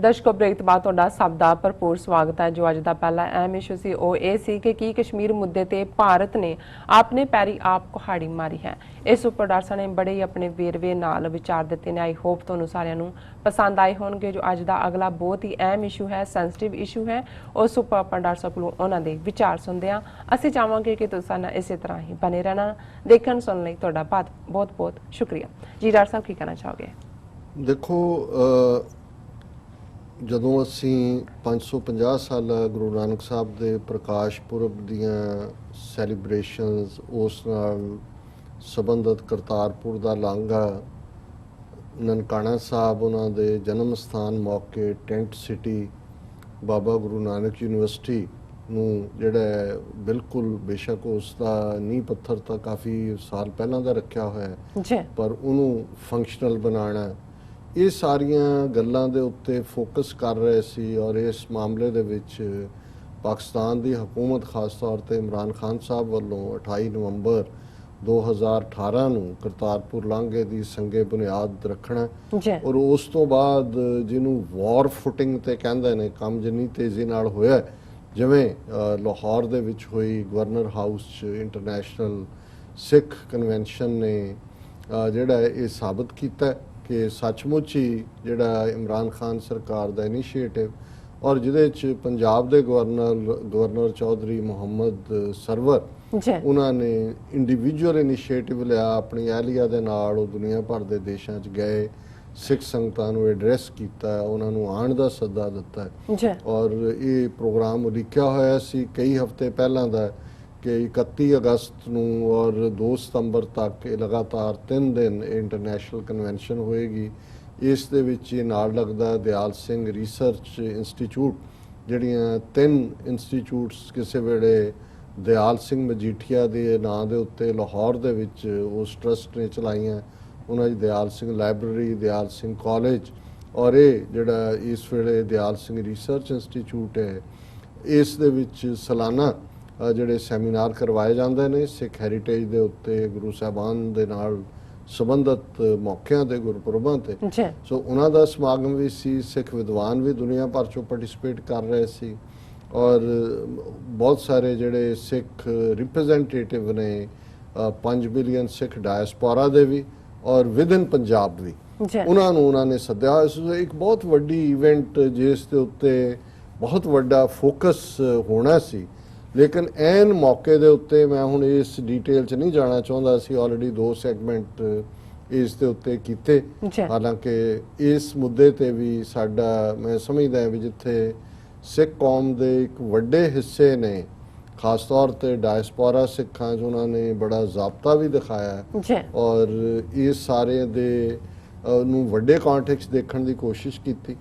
दर्शकों ब्रेक तो बाद तुहाडा सब दा भरपूर स्वागत है। जो अज दा पहला अहम इशू सी वो ये सी कि कश्मीर मुद्दे ते भारत ने अपने पैरी आप कुहाड़ी मारी है। इस उपर डॉक्टर साहब ने बड़े ही अपने वेरवे नाल विचार दिते ने। आई होप तुहानूं सारिआं नूं पसंद आए होणगे। जो अज दा अगला बहुत ही अहम इशू है, सेंसिटिव इशू है, उस उपर आपां डॉक्टर साहब कोलों उन्हां दे विचार सुनदे हां। असीं चाहांगे कि तुसीं साडे नाल इसे तरह ही बने रहना। देखण सुणन लई तुहाडा बहुत बहुत शुक्रिया जी। डॉक्टर साहब की कहना चाहोगे? देखो ਜਦੋਂ ਅਸੀਂ 550 ਸਾਲਾ ਗੁਰੂ ਨਾਨਕ ਸਾਹਿਬ ਦੇ ਪ੍ਰਕਾਸ਼ ਪੁਰਬ ਦੀਆਂ ਸੈਲੀਬ੍ਰੇਸ਼ਨਸ ਉਸ ਨਾਲ ਸੰਬੰਧਿਤ ਕਰਤਾਰਪੁਰ ਦਾ ਲਾਂਘਾ ਨਨਕਾਣਾ ਸਾਹਿਬ ਉਹਨਾਂ ਦੇ ਜਨਮ ਸਥਾਨ ਮੌਕੇ tent city Baba Guru Nanak university ਨੂੰ ਜਿਹੜਾ ਬਿਲਕੁਲ ਬੇਸ਼ੱਕ ਉਸ ਦਾ ਨੀਂਹ ਪੱਥਰ ਤਾਂ ਕਾਫੀ ਸਾਲ ਪਹਿਲਾਂ ਦਾ ਰੱਖਿਆ ਹੋਇਆ ਹੈ ਪਰ ਉਹਨੂੰ ਫੰਕਸ਼ਨਲ ਬਣਾਉਣਾ ਇਹ ਸਾਰੀਆਂ ਗੱਲਾਂ ਦੇ ਉੱਤੇ ਫੋਕਸ ਕਰ ਰਹੇ ਸੀ। ਔਰ ਇਸ ਮਾਮਲੇ ਦੇ ਵਿੱਚ ਪਾਕਿਸਤਾਨ ਦੀ ਹਕੂਮਤ ਖਾਸ ਤੌਰ ਤੇ ਇਮਰਾਨ ਖਾਨ ਸਾਹਿਬ ਵੱਲੋਂ 28 ਨਵੰਬਰ 2018 ਨੂੰ ਕਰਤਾਰਪੁਰ ਲਾਂਘੇ ਦੀ ਸੰਗੇ ਬੁਨਿਆਦ ਰੱਖਣਾ ਔਰ ਉਸ ਤੋਂ ਬਾਅਦ ਜਿਹਨੂੰ ਵਾਰ ਫੁਟਿੰਗ ਤੇ ਕਹਿੰਦੇ ਨੇ ਕੰਮ ਜਿੰਨੀ ਤੇਜ਼ੀ ਨਾਲ ਹੋਇਆ ਜਿਵੇਂ ਲਾਹੌਰ ਦੇ ਵਿੱਚ ਹੋਈ ਗਵਰਨਰ ਹਾਊਸ 'ਚ ਇੰਟਰਨੈਸ਼ਨਲ ਸਿੱਖ ਕਨਵੈਨਸ਼ਨ ਨੇ ਜਿਹੜਾ ਇਹ ਸਾਬਤ ਕੀਤਾ ਕਿ ਸੱਚਮੁੱਚ ਹੀ ਜਿਹੜਾ ਇਮਰਾਨ ਖਾਨ ਸਰਕਾਰ ਦਾ ਇਨੀਸ਼ੀਏਟਿਵ ਔਰ ਜਿਹਦੇ 'ਚ ਪੰਜਾਬ ਦੇ ਗਵਰਨਰ ਚੌਧਰੀ ਮੁਹੰਮਦ ਸਰਵਰ ਉਹਨਾਂ ਨੇ ਇੰਡੀਵਿਜੂਅਲ ਇਨੀਸ਼ੀਏਟਿਵ ਲਿਆ ਆਪਣੀ ਅਹਿਲੀਆ ਦੇ ਨਾਲ। ਉਹ ਦੁਨੀਆ ਭਰ ਦੇ ਦੇਸ਼ਾਂ 'ਚ ਗਏ, ਸਿੱਖ ਸੰਗਤਾਂ ਨੂੰ ਐਡਰੈਸ ਕੀਤਾ, ਉਹਨਾਂ ਨੂੰ ਆਉਣ ਦਾ ਸੱਦਾ ਦਿੱਤਾ ਔਰ ਇਹ ਪ੍ਰੋਗਰਾਮ ਉਲੀਕਿਆ ਹੋਇਆ ਸੀ ਕਈ ਹਫ਼ਤੇ ਪਹਿਲਾਂ ਦਾ ਕਿ 31 ਅਗਸਤ ਨੂੰ ਔਰ 2 ਸਤੰਬਰ ਤੱਕ ਇਹ ਲਗਾਤਾਰ 3 ਦਿਨ ਇੰਟਰਨੈਸ਼ਨਲ ਕਨਵੈਨਸ਼ਨ ਹੋਏਗੀ। ਇਸ ਦੇ ਵਿੱਚ ਇਹ ਨਾਲ ਲੱਗਦਾ ਦਿਆਲ ਸਿੰਘ ਰਿਸਰਚ ਇੰਸਟੀਚਿਊਟ ਜਿਹੜੀਆਂ 3 ਇੰਸਟੀਚਿਊਟਸ ਕਿਸੇ ਵੇਲੇ ਦਿਆਲ ਸਿੰਘ ਮਜੀਠੀਆ ਦੇ ਨਾਂ ਦੇ ਉੱਤੇ ਲਾਹੌਰ ਦੇ ਵਿੱਚ ਉਸ ਟਰਸਟ ਨੇ ਚਲਾਈਆਂ। ਉਹਨਾਂ ਦੀ ਦਿਆਲ ਸਿੰਘ ਲਾਇਬ੍ਰੇਰੀ, ਦਿਆਲ ਸਿੰਘ ਕਾਲਜ ਔਰ ਇਹ ਜਿਹੜਾ ਇਸ ਵੇਲੇ ਦਿਆਲ ਸਿੰਘ ਰਿਸਰਚ ਇੰਸਟੀਚਿਊਟ ਹੈ ਇਸ ਦੇ ਵਿੱਚ ਸਾਲਾਨਾ ਜਿਹੜੇ ਸੈਮੀਨਾਰ ਕਰਵਾਏ ਜਾਂਦੇ ਨੇ ਸਿੱਖ ਹੈਰੀਟੇਜ ਦੇ ਉੱਤੇ ਗੁਰੂ ਸਾਹਿਬਾਨ ਦੇ ਨਾਲ ਸੰਬੰਧਿਤ ਮੌਕਿਆਂ ਤੇ ਗੁਰਪੁਰਬਾਂ ਤੇ। ਸੋ ਉਹਨਾਂ ਦਾ ਸਮਾਗਮ ਵੀ ਸੀ। ਸਿੱਖ ਵਿਦਵਾਨ ਵੀ ਦੁਨੀਆ ਭਰ ਚੋਂ ਪਾਰਟਿਸਿਪੇਟ ਕਰ ਰਹੇ ਸੀ ਔਰ ਬਹੁਤ ਸਾਰੇ ਜਿਹੜੇ ਸਿੱਖ ਰਿਪਰੈਜ਼ੈਂਟੇਟਿਵ ਨੇ 5 ਬਿਲੀਅਨ ਸਿੱਖ ਡਾਇਸਪੋਰਾ ਦੇ ਵੀ ਔਰ ਵਿਦਨ ਪੰਜਾਬ ਵੀ ਉਹਨਾਂ ਨੇ ਸੱਦਿਆ। ਇਸ ਇੱਕ ਬਹੁਤ ਵੱਡੀ ਇਵੈਂਟ ਜਿਸ ਦੇ ਉੱਤੇ ਬਹੁਤ ਵੱਡਾ ਫੋਕਸ ਹੋਣਾ ਸੀ। ਲੇਕਿਨ ਐਨ ਮੌਕੇ ਦੇ ਉੱਤੇ ਮੈਂ ਹੁਣ ਇਸ ਡੀਟੇਲ 'ਚ ਨਹੀਂ ਜਾਣਾ ਚਾਹੁੰਦਾ। ਅਸੀਂ ਆਲਰੇਡੀ 2 ਸੈਗਮੈਂਟ ਇਸ ਦੇ ਉੱਤੇ ਕੀਤੇ। ਹਾਲਾਂਕਿ ਇਸ ਮੁੱਦੇ ਤੇ ਵੀ ਸਾਡਾ ਮੈਂ ਸਮਝਦਾ ਵੀ ਜਿੱਥੇ ਸਿੱਖ ਕੌਮ ਦੇ ਇੱਕ ਵੱਡੇ ਹਿੱਸੇ ਨੇ ਖਾਸ ਤੌਰ ਤੇ ਡਾਇਸਪੋਰਾ ਸਿੱਖਾਂ 'ਚ ਉਹਨਾਂ ਨੇ ਬੜਾ ਜ਼ਾਬਤਾ ਵੀ ਦਿਖਾਇਆ ਔਰ ਇਸ ਸਾਰੇ ਦੇ ਨੂੰ ਵੱਡੇ ਕਾਂਟੈਕਸਟ ਦੇਖਣ ਦੀ ਕੋਸ਼ਿਸ਼ ਕੀਤੀ।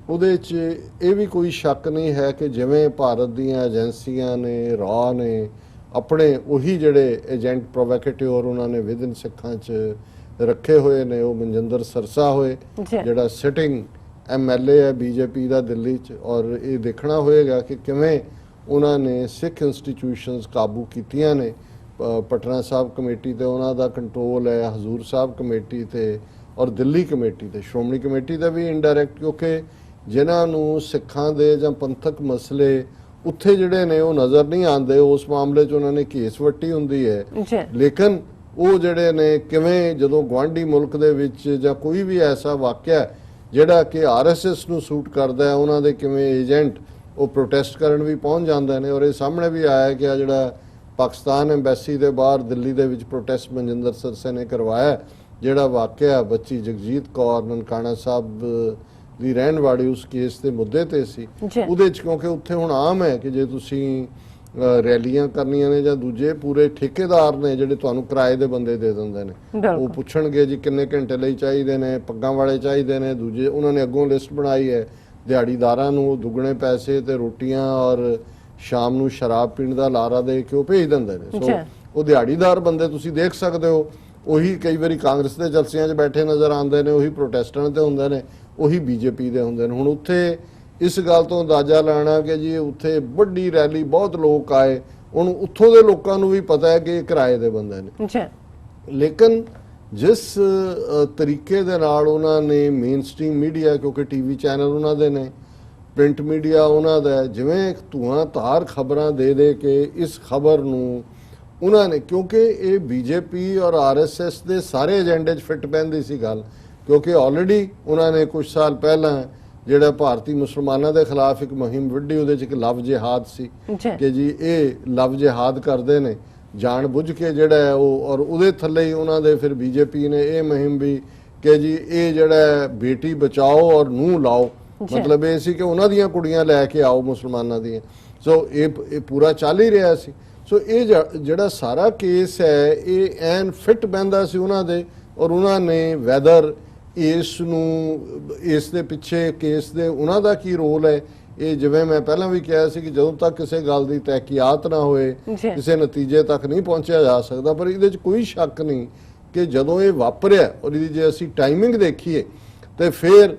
ਉਹਦੇ 'ਚ ਇਹ ਵੀ ਕੋਈ ਸ਼ੱਕ ਨਹੀਂ ਹੈ ਕਿ ਜਿਵੇਂ ਭਾਰਤ ਦੀਆਂ ਏਜੰਸੀਆਂ ਨੇ ਰਾਹ ਨੇ ਆਪਣੇ ਉਹੀ ਜਿਹੜੇ ਏਜੰਟ ਪ੍ਰੋਵੋਕੇਟਿਵ ਉਹਨਾਂ ਨੇ ਵਿਦਨ ਸਿੱਖਾਂ 'ਚ ਰੱਖੇ ਹੋਏ ਨੇ। ਉਹ ਮਨਜਿੰਦਰ ਸਰਸਾ ਹੋਏ ਜਿਹੜਾ ਸਿਟਿੰਗ MLA ਹੈ BJP ਦਾ ਦਿੱਲੀ 'ਚ ਔਰ ਇਹ ਦੇਖਣਾ ਹੋਏਗਾ ਕਿ ਕਿਵੇਂ ਉਹਨਾਂ ਨੇ ਸਿੱਖ ਇੰਸਟੀਟਿਊਸ਼ਨਸ ਕਾਬੂ ਕੀਤੀਆਂ ਨੇ। ਪਟਨਾ ਸਾਹਿਬ ਕਮੇਟੀ ਤੇ ਉਹਨਾਂ ਦਾ ਕੰਟਰੋਲ ਹੈ, ਹਜ਼ੂਰ ਸਾਹਿਬ ਕਮੇਟੀ ਤੇ ਔਰ ਦਿੱਲੀ ਕਮੇਟੀ ਤੇ, ਸ਼੍ਰੋਮਣੀ ਕਮੇਟੀ ਦਾ ਵੀ ਇਨਡਾਇਰੈਕਟ ਕਿਉਂਕਿ ਜਿਨ੍ਹਾਂ ਨੂੰ ਸਿੱਖਾਂ ਦੇ ਜਾਂ ਪੰਥਕ ਮਸਲੇ ਉੱਥੇ ਜਿਹੜੇ ਨੇ ਉਹ ਨਜ਼ਰ ਨਹੀਂ ਆਉਂਦੇ ਉਸ ਮਾਮਲੇ 'ਚ ਉਹਨਾਂ ਨੇ ਕੇਸ ਵੱਟੀ ਹੁੰਦੀ ਹੈ। ਲੇਕਿਨ ਉਹ ਜਿਹੜੇ ਨੇ ਕਿਵੇਂ ਜਦੋਂ ਗੁਆਂਢੀ ਮੁਲਕ ਦੇ ਵਿੱਚ ਜਾਂ ਕੋਈ ਵੀ ਐਸਾ ਵਾਕਿਆ ਜਿਹੜਾ ਕਿ RSS ਨੂੰ ਸੂਟ ਕਰਦਾ ਹੈ ਉਹਨਾਂ ਦੇ ਕਿਵੇਂ ਏਜੰਟ ਉਹ ਪ੍ਰੋਟੈਸਟ ਕਰਨ ਵੀ ਪਹੁੰਚ ਜਾਂਦੇ ਨੇ। ਔਰ ਇਹ ਸਾਹਮਣੇ ਵੀ ਆਇਆ ਕਿ ਆ ਜਿਹੜਾ ਪਾਕਿਸਤਾਨ ਐਮਬੈਸੀ ਦੇ ਬਾਹਰ ਦਿੱਲੀ ਦੇ ਵਿੱਚ ਪ੍ਰੋਟੈਸਟ ਮਨਜਿੰਦਰ ਸਰਸੇ ਨੇ ਕਰਵਾਇਆ ਜਿਹੜਾ ਵਾਕਿਆ ਬੱਚੀ ਜਗਜੀਤ ਕੌਰ ਨਨਕਾਣਾ ਸਾਹਿਬ ਦੀ ਰਹਿਣ ਵਾਲੀ ਉਸ ਕੇਸ ਦੇ ਮੁੱਦੇ ਤੇ ਸੀ। ਉਹਦੇ 'ਚ ਕਿਉਂਕਿ ਉੱਥੇ ਹੁਣ ਆਮ ਹੈ ਕਿ ਜੇ ਤੁਸੀਂ ਰੈਲੀਆਂ ਕਰਨੀਆਂ ਨੇ ਜਾਂ ਦੂਜੇ ਪੂਰੇ ਠੇਕੇਦਾਰ ਨੇ ਜਿਹੜੇ ਤੁਹਾਨੂੰ ਕਿਰਾਏ ਦੇ ਬੰਦੇ ਦੇ ਦਿੰਦੇ ਨੇ ਉਹ ਪੁੱਛਣਗੇ ਜੀ ਕਿੰਨੇ ਘੰਟੇ ਲਈ ਚਾਹੀਦੇ ਨੇ, ਪੱਗਾਂ ਵਾਲੇ ਚਾਹੀਦੇ ਨੇ, ਦੂਜੇ ਉਹਨਾਂ ਨੇ ਅੱਗੋਂ ਲਿਸਟ ਬਣਾਈ ਹੈ ਦਿਹਾੜੀਦਾਰਾਂ ਨੂੰ ਦੁੱਗਣੇ ਪੈਸੇ ਤੇ ਰੋਟੀਆਂ ਔਰ ਸ਼ਾਮ ਨੂੰ ਸ਼ਰਾਬ ਪੀਣ ਦਾ ਲਾਰਾ ਦੇ ਕੇ ਉਹ ਭੇਜ ਦਿੰਦੇ ਨੇ। ਸੋ ਉਹ ਦਿਹਾੜੀਦਾਰ ਬੰਦੇ ਤੁਸੀਂ ਦੇਖ ਸਕਦੇ ਹੋ ਉਹੀ ਕਈ ਵਾਰੀ ਕਾਂਗਰਸ ਦੇ ਜਲਸਿਆਂ 'ਚ ਬੈਠੇ ਨਜ਼ਰ ਆਉਂਦੇ ਨੇ, ਉਹੀ ਪ੍ਰੋਟੈਸਟਾਂ ਤੇ ਹੁੰਦੇ ਨੇ, ਉਹੀ BJP ਦੇ ਹੁੰਦੇ ਨੇ। ਹੁਣ ਉੱਥੇ ਇਸ ਗੱਲ ਤੋਂ ਅੰਦਾਜ਼ਾ ਲਾਣਾ ਕਿ ਜੀ ਉੱਥੇ ਵੱਡੀ ਰੈਲੀ ਬਹੁਤ ਲੋਕ ਆਏ ਉਹਨੂੰ ਉੱਥੋਂ ਦੇ ਲੋਕਾਂ ਨੂੰ ਵੀ ਪਤਾ ਹੈ ਕਿ ਇਹ ਕਿਰਾਏ ਦੇ ਬੰਦੇ ਨੇ। ਲੇਕਿਨ ਜਿਸ ਤਰੀਕੇ ਦੇ ਨਾਲ ਉਹਨਾਂ ਨੇ ਮੇਨ ਸਟ੍ਰੀਮ ਮੀਡੀਆ, ਕਿਉਂਕਿ ਟੀਵੀ ਚੈਨਲ ਉਹਨਾਂ ਦੇ ਨੇ, ਪ੍ਰਿੰਟ ਮੀਡੀਆ ਉਹਨਾਂ ਦਾ ਹੈ, ਜਿਵੇਂ ਇੱਕ ਧੂਆਂ ਧਾਰ ਖਬਰਾਂ ਦੇ ਕੇ ਇਸ ਖਬਰ ਨੂੰ ਉਹਨਾਂ ਨੇ, ਕਿਉਂਕਿ ਇਹ ਬੀਜੇਪੀ ਔਰ ਆਰਐਸਐਸ ਦੇ ਸਾਰੇ ਏਜੰਡੇ 'ਚ ਫਿੱਟ ਪੈਂਦੀ ਸੀ ਗੱਲ, ਕਿਉਂਕਿ ਆਲਰੇਡੀ ਉਹਨਾਂ ਨੇ ਕੁਝ ਸਾਲ ਪਹਿਲਾਂ ਜਿਹੜਾ ਭਾਰਤੀ ਮੁਸਲਮਾਨਾਂ ਦੇ ਖਿਲਾਫ ਇੱਕ ਮੁਹਿੰਮ ਵਿੱਢੀ, ਉਹਦੇ 'ਚ ਇੱਕ ਲਵ ਜਿਹਾਦ ਸੀ ਕਿ ਜੀ ਇਹ ਲਵ ਜਿਹਾਦ ਕਰਦੇ ਨੇ ਜਾਣ ਬੁੱਝ ਕੇ ਜਿਹੜਾ ਹੈ ਉਹ, ਔਰ ਉਹਦੇ ਥੱਲੇ ਹੀ ਉਹਨਾਂ ਦੇ ਫਿਰ ਬੀਜੇਪੀ ਨੇ ਇਹ ਮੁਹਿੰਮ ਵੀ ਕਿ ਜੀ ਇਹ ਜਿਹੜਾ ਬੇਟੀ ਬਚਾਓ ਔਰ ਨੂੰਹ ਲਾਓ, ਮਤਲਬ ਇਹ ਸੀ ਕਿ ਉਹਨਾਂ ਦੀਆਂ ਕੁੜੀਆਂ ਲੈ ਕੇ ਆਓ ਮੁਸਲਮਾਨਾਂ ਦੀਆਂ। ਸੋ ਇਹ ਪੂਰਾ ਚੱਲ ਹੀ ਰਿਹਾ ਸੀ। ਸੋ ਇਹ ਜਿਹੜਾ ਸਾਰਾ ਕੇਸ ਹੈ ਇਹ ਐਨ ਫਿੱਟ ਬਹਿੰਦਾ ਸੀ ਉਹਨਾਂ ਦੇ, ਔਰ ਉਹਨਾਂ ਨੇ ਵੈਦਰ ਇਸ ਨੂੰ, ਇਸ ਦੇ ਪਿੱਛੇ ਕੇਸ ਦੇ ਉਹਨਾਂ ਦਾ ਕੀ ਰੋਲ ਹੈ, ਇਹ ਜਿਵੇਂ ਮੈਂ ਪਹਿਲਾਂ ਵੀ ਕਿਹਾ ਸੀ ਕਿ ਜਦੋਂ ਤੱਕ ਕਿਸੇ ਗੱਲ ਦੀ ਤਹਿਕੀਕਾਤ ਨਾ ਹੋਏ ਕਿਸੇ ਨਤੀਜੇ ਤੱਕ ਨਹੀਂ ਪਹੁੰਚਿਆ ਜਾ ਸਕਦਾ। ਪਰ ਇਹਦੇ 'ਚ ਕੋਈ ਸ਼ੱਕ ਨਹੀਂ ਕਿ ਜਦੋਂ ਇਹ ਵਾਪਰਿਆ, ਔਰ ਇਹਦੀ ਜੇ ਅਸੀਂ ਟਾਈਮਿੰਗ ਦੇਖੀਏ ਤੇ ਫਿਰ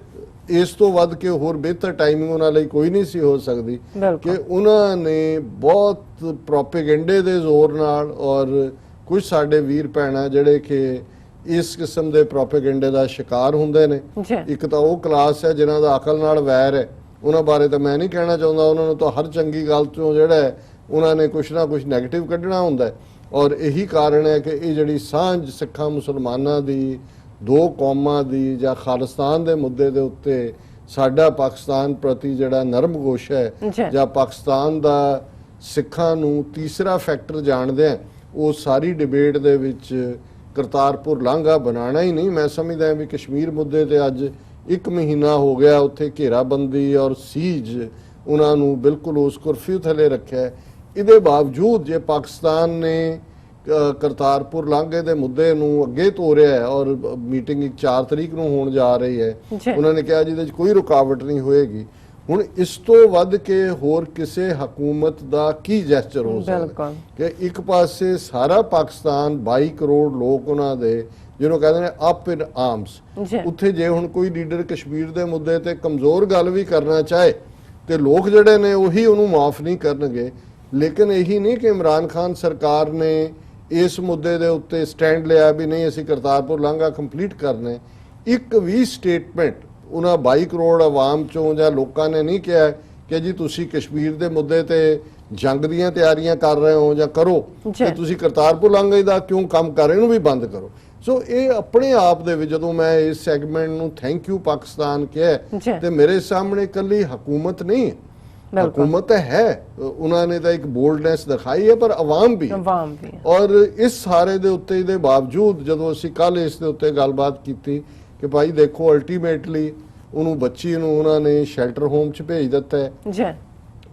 ਇਸ ਤੋਂ ਵੱਧ ਕੇ ਹੋਰ ਬਿਹਤਰ ਟਾਈਮਿੰਗ ਉਹਨਾਂ ਲਈ ਕੋਈ ਨਹੀਂ ਸੀ ਹੋ ਸਕਦੀ ਕਿ ਉਹਨਾਂ ਨੇ ਬਹੁਤ ਪ੍ਰੋਪੇਗੈਂਡੇ ਦੇ ਜ਼ੋਰ ਨਾਲ, ਔਰ ਕੁਝ ਸਾਡੇ ਵੀਰ ਭੈਣਾਂ ਜਿਹੜੇ ਕਿ ਇਸ ਕਿਸਮ ਦੇ ਪ੍ਰੋਪੇਗੈਂਡੇ ਦਾ ਸ਼ਿਕਾਰ ਹੁੰਦੇ ਨੇ। ਇੱਕ ਤਾਂ ਉਹ ਕਲਾਸ ਹੈ ਜਿਨ੍ਹਾਂ ਦਾ ਅਕਲ ਨਾਲ ਵੈਰ ਹੈ, ਉਹਨਾਂ ਬਾਰੇ ਤਾਂ ਮੈਂ ਨਹੀਂ ਕਹਿਣਾ ਚਾਹੁੰਦਾ, ਉਹਨਾਂ ਨੂੰ ਤਾਂ ਹਰ ਚੰਗੀ ਗੱਲ ਤੋਂ ਜਿਹੜਾ ਹੈ ਉਹਨਾਂ ਨੇ ਕੁਛ ਨਾ ਕੁਛ ਨੈਗੇਟਿਵ ਕੱਢਣਾ ਹੁੰਦਾ ਹੈ। ਔਰ ਇਹੀ ਕਾਰਨ ਹੈ ਕਿ ਇਹ ਜਿਹੜੀ ਸਾਂਝ ਸਿੱਖਾਂ ਮੁਸਲਮਾਨਾਂ ਦੀ, ਦੋ ਕੌਮਾਂ ਦੀ ਜਾਂ ਖਾਲਿਸਤਾਨ ਦੇ ਮੁੱਦੇ ਦੇ ਉੱਤੇ ਸਾਡਾ ਪਾਕਿਸਤਾਨ ਪ੍ਰਤੀ ਜਿਹੜਾ ਨਰਮ ਗੋਸ਼ ਹੈ, ਜਾਂ ਪਾਕਿਸਤਾਨ ਦਾ ਸਿੱਖਾਂ ਨੂੰ ਤੀਸਰਾ ਫੈਕਟਰ ਜਾਣਦੇ ਆ, ਉਹ ਸਾਰੀ ਡਿਬੇਟ ਦੇ ਵਿੱਚ ਕਰਤਾਰਪੁਰ ਲਾਂਘਾ ਬਣਾਉਣਾ ਹੀ ਨਹੀਂ। ਮੈਂ ਸਮਝਦਾ ਵੀ ਕਸ਼ਮੀਰ ਮੁੱਦੇ ਤੇ ਅੱਜ 1 ਮਹੀਨਾ ਹੋ ਗਿਆ, ਉੱਥੇ ਘੇਰਾਬੰਦੀ ਔਰ ਸੀਜ ਉਹਨਾਂ ਨੂੰ ਬਿਲਕੁਲ ਉਸ ਕਰਫਿਊ ਥੱਲੇ ਰੱਖਿਆ। ਇਹਦੇ ਬਾਵਜੂਦ ਜੇ ਪਾਕਿਸਤਾਨ ਨੇ ਕਰਤਾਰਪੁਰ ਲਾਂਘੇ ਦੇ ਮੁੱਦੇ ਨੂੰ ਅੱਗੇ ਤੋਰਿਆ ਹੈ, ਔਰ ਮੀਟਿੰਗ 4 ਤਰੀਕ ਨੂੰ ਹੋਣ ਜਾ ਰਹੀ ਹੈ, ਉਹਨਾਂ ਨੇ ਕਿਹਾ ਜਿਹਦੇ 'ਚ ਕੋਈ ਰੁਕਾਵਟ ਨਹੀਂ ਹੋਏਗੀ। ਹੁਣ ਇਸ ਤੋਂ ਵੱਧ ਕੇ ਹੋਰ ਕਿਸੇ ਹਕੂਮਤ ਦਾ ਕੀ ਜੈਸਚਰ ਹੋ ਸਕਦਾ ਕਿ ਇੱਕ ਪਾਸੇ ਸਾਰਾ ਪਾਕਿਸਤਾਨ 22 ਕਰੋੜ ਲੋਕ ਉਹਨਾਂ ਦੇ ਜਿਹਨੂੰ ਕਹਿੰਦੇ ਨੇ ਅਪ ਇਨ ਆਰਮਸ, ਉੱਥੇ ਜੇ ਹੁਣ ਕੋਈ ਲੀਡਰ ਕਸ਼ਮੀਰ ਦੇ ਮੁੱਦੇ ਤੇ ਕਮਜ਼ੋਰ ਗੱਲ ਵੀ ਕਰਨਾ ਚਾਹੇ ਤੇ ਲੋਕ ਜਿਹੜੇ ਨੇ ਉਹੀ ਉਹਨੂੰ ਮਾਫ ਨਹੀਂ ਕਰਨਗੇ। ਲੇਕਿਨ ਇਹੀ ਨਹੀਂ ਕਿ ਇਮਰਾਨ ਖਾਨ ਸਰਕਾਰ ਨੇ ਇਸ ਮੁੱਦੇ ਦੇ ਉੱਤੇ ਸਟੈਂਡ ਲਿਆ ਵੀ ਨਹੀਂ ਅਸੀਂ ਕਰਤਾਰਪੁਰ ਲਾਂਘਾ ਕੰਪਲੀਟ ਕਰਨਾ। ਇੱਕ ਵੀ ਸਟੇਟਮੈਂਟ ਉਹਨਾਂ 22 ਕਰੋੜ ਆਵਾਮ ਚੋਂ ਜਾਂ ਲੋਕਾਂ ਨੇ ਨਹੀਂ ਕਿਹਾ ਕਿ ਜੀ ਤੁਸੀਂ ਕਸ਼ਮੀਰ ਦੇ ਮੁੱਦੇ ਤੇ ਜੰਗ ਦੀਆਂ ਤਿਆਰੀਆਂ ਕਰ ਰਹੇ ਹੋ ਜਾਂ ਕਰੋ, ਤੇ ਤੁਸੀਂ ਕਰਤਾਰਪੁਰ ਲਾਂਘੇ ਦਾ ਕਿਉਂ ਕੰਮ ਕਰ ਰਹੇ ਇਹਨੂੰ ਵੀ ਬੰਦ ਕਰੋ। ਸੋ ਇਹ ਆਪਣੇ ਆਪ ਦੇ ਵਿੱਚ ਜਦੋਂ ਮੈਂ ਇਸ ਸੈਗਮੈਂਟ ਨੂੰ ਥੈਂਕ ਯੂ ਪਾਕਿਸਤਾਨ ਕਿਹਾ ਤੇ ਮੇਰੇ ਸਾਹਮਣੇ ਇਕੱਲੀ ਹਕੂਮਤ ਨਹੀਂ ਹੈ, ਹਕੂਮਤ ਹੈ, ਉਹਨਾਂ ਨੇ ਤਾਂ ਇੱਕ ਬੋਲਡਨੈਸ ਦਿਖਾਈ ਹੈ, ਪਰ ਆਵਾਮ ਵੀ। ਔਰ ਇਸ ਸਾਰੇ ਦੇ ਉੱਤੇ ਇਹਦੇ ਬਾਵਜੂਦ ਜਦੋਂ ਅਸੀਂ ਕੱਲ ਇਸ ਦੇ ਉੱਤੇ ਗੱਲਬਾਤ ਕੀਤੀ ਕਿ ਭਾਈ ਦੇਖੋ ਅਲਟੀਮੇਟਲੀ ਉਹਨੂੰ ਬੱਚੀ ਨੂੰ ਉਹਨਾਂ ਨੇ ਸ਼ੈਲਟਰ ਹੋਮ 'ਚ ਭੇਜ ਦਿੱਤਾ ਹੈ।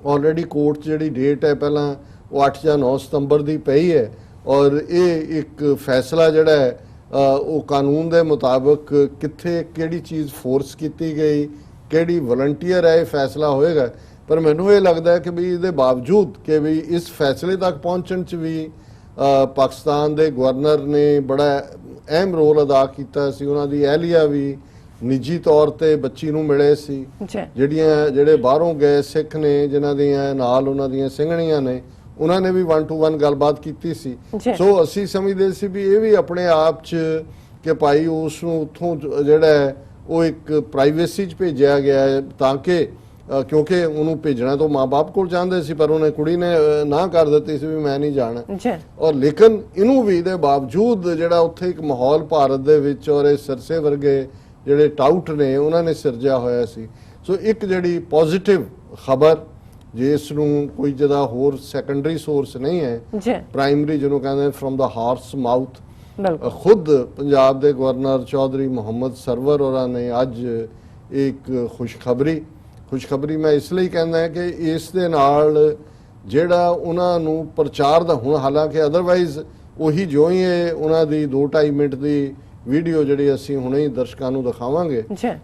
ਆਲਰੇਡੀ ਕੋਰਟ 'ਚ ਜਿਹੜੀ ਡੇਟ ਹੈ ਪਹਿਲਾਂ ਉਹ 8 ਜਾਂ 9 ਸਤੰਬਰ ਦੀ ਪਈ ਹੈ, ਔਰ ਇਹ ਇੱਕ ਫੈਸਲਾ ਜਿਹੜਾ ਹੈ ਉਹ ਕਾਨੂੰਨ ਦੇ ਮੁਤਾਬਕ ਕਿੱਥੇ ਕਿਹੜੀ ਚੀਜ਼ ਫੋਰਸ ਕੀਤੀ ਗਈ, ਕਿਹੜੀ ਵਲੰਟੀਅਰ ਹੈ, ਇਹ ਫੈਸਲਾ ਹੋਏਗਾ। ਪਰ ਮੈਨੂੰ ਇਹ ਲੱਗਦਾ ਹੈ ਕਿ ਵੀ ਇਹਦੇ ਬਾਵਜੂਦ ਕਿ ਵੀ ਇਸ ਫੈਸਲੇ ਤੱਕ ਪਹੁੰਚਣ 'ਚ ਵੀ ਪਾਕਿਸਤਾਨ ਦੇ ਗਵਰਨਰ ਨੇ ਬੜਾ ਅਹਿਮ ਰੋਲ ਅਦਾ ਕੀਤਾ ਸੀ। ਉਹਨਾਂ ਦੀ ਅਹਿਲੀਆ ਵੀ ਨਿੱਜੀ ਤੌਰ ਤੇ ਬੱਚੀ ਨੂੰ ਮਿਲੇ ਸੀ, ਜਿਹੜੇ ਬਾਹਰੋਂ ਗਏ ਸਿੱਖ ਨੇ ਜਿਨ੍ਹਾਂ ਦੀਆਂ ਨਾਲ ਉਹਨਾਂ ਦੀਆਂ ਸਿੰਘਣੀਆਂ ਨੇ, ਉਹਨਾਂ ਨੇ ਵੀ 1 to 1 ਗੱਲਬਾਤ ਕੀਤੀ ਸੀ। ਸੋ ਅਸੀਂ ਸਮਝਦੇ ਸੀ ਵੀ ਇਹ ਵੀ ਆਪਣੇ ਆਪ 'ਚ ਕਿ ਭਾਈ ਉਸ ਨੂੰ ਉੱਥੋਂ ਜਿਹੜਾ ਹੈ ਉਹ ਇੱਕ ਪ੍ਰਾਈਵੇਸੀ 'ਚ ਭੇਜਿਆ ਗਿਆ ਹੈ, ਤਾਂ ਕਿ ਕਿਉਂਕਿ ਉਹਨੂੰ ਭੇਜਣਾ ਤੋਂ ਮਾਂ-ਬਾਪ ਕੋਲ ਚਾਹੁੰਦੇ ਸੀ, ਪਰ ਉਹਨੇ ਕੁੜੀ ਨੇ ਨਾ ਕਰ ਦਿੱਤੀ ਸੀ ਵੀ ਮੈਂ ਨਹੀਂ ਜਾਣਾ। ਔਰ ਲੇਕਿਨ ਇਹਨੂੰ ਵੀ ਦੇ ਬਾਵਜੂਦ ਜਿਹੜਾ ਉੱਥੇ ਇੱਕ ਮਾਹੌਲ ਭਾਰਤ ਦੇ ਵਿੱਚ ਔਰ ਇਹ ਸਰਸੇ ਵਰਗੇ ਜਿਹੜੇ ਟਾਊਟ ਨੇ ਉਹਨਾਂ ਨੇ ਸਿਰਜਿਆ ਹੋਇਆ ਸੀ। ਸੋ ਇੱਕ ਜਿਹੜੀ ਪੋਜ਼ਿਟਿਵ ਖਬਰ ਜਿਸ ਨੂੰ ਕੋਈ ਜਿਹਦਾ ਹੋਰ ਸੈਕੰਡਰੀ ਸੋਰਸ ਨਹੀਂ ਹੈ, ਪ੍ਰਾਇਮਰੀ ਜਿਹਨੂੰ ਕਹਿੰਦੇ ਫਰਮ ਦਾ ਹਾਰਸ ਮਾਊਥ, ਖੁਦ ਪੰਜਾਬ ਦੇ ਗਵਰਨਰ ਚੌਧਰੀ ਮੁਹੰਮਦ ਸਰਵਰ ਹੋਰਾਂ ਨੇ ਅੱਜ ਇੱਕ ਖੁਸ਼ਖਬਰੀ ਮੈਂ ਇਸ ਲਈ ਕਹਿੰਦਾ ਕਿ ਇਸ ਦੇ ਨਾਲ ਜਿਹੜਾ ਉਹਨਾਂ ਨੂੰ ਪ੍ਰਚਾਰ ਦਾ ਹੁਣ, ਹਾਲਾਂਕਿ ਅਦਰਵਾਈਜ਼ ਉਹੀ ਜੋ ਹੀ ਹੈ ਉਹਨਾਂ ਦੀ 2-2.5 ਮਿੰਟ ਦੀ ਵੀਡੀਓ ਜਿਹੜੀ ਅਸੀਂ ਹੁਣੇ ਹੀ ਦਰਸ਼ਕਾਂ ਨੂੰ ਦਿਖਾਵਾਂਗੇ